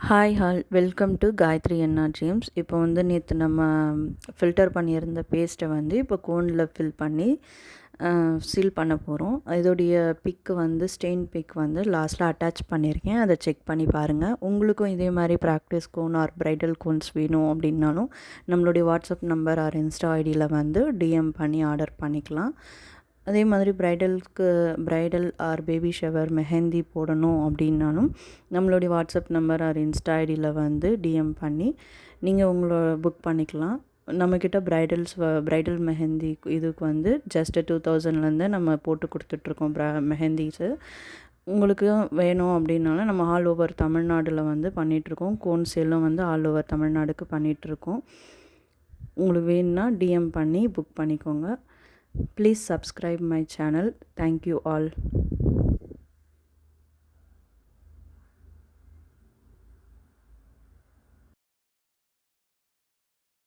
Hi all welcome to Gayathri அண்ணா James. இப்போ வந்து நேற்று நம்ம ஃபில்டர் பண்ணியிருந்த பேஸ்ட்டை வந்து இப்போ கோனில் ஃபில் பண்ணி சீல் பண்ண போகிறோம். இதோடைய பிக்கு வந்து ஸ்டெயின் பிக் வந்து லாஸ்ட்டில் அட்டாச் பண்ணியிருக்கேன். அதை செக் பண்ணி பாருங்கள். உங்களுக்கும் இதே மாதிரி practice cone or bridal cones வேணும் அப்படின்னாலும் நம்மளுடைய வாட்ஸ்அப் நம்பர் ஆர் இன்ஸ்டா ஐடியில் வந்து டிஎம் பண்ணி ஆர்டர் பண்ணிக்கலாம். அதே மாதிரி bridal or baby shower mehndi போடணும் அப்படின்னாலும் நம்மளுடைய வாட்ஸ்அப் நம்பர் ஆர் இன்ஸ்டா ஐடியில் வந்து டிஎம் பண்ணி நீங்கள் உங்களோட புக் பண்ணிக்கலாம். நம்மக்கிட்ட ப்ரைடல் மெஹந்தி இதுக்கு வந்து ஜஸ்ட்டு 2000லேருந்து நம்ம போட்டு கொடுத்துட்ருக்கோம் மெஹந்திஸு. உங்களுக்கு வேணும் அப்படின்னாலும் நம்ம ஆல் ஓவர் தமிழ்நாடில் வந்து பண்ணிகிட்ருக்கோம். கோன் சேலும் வந்து ஆல் ஓவர் தமிழ்நாடுக்கு பண்ணிகிட்ருக்கோம். உங்களுக்கு வேணும்னா டிஎம் பண்ணி புக் பண்ணிக்கோங்க. Please subscribe my channel. Thank you all.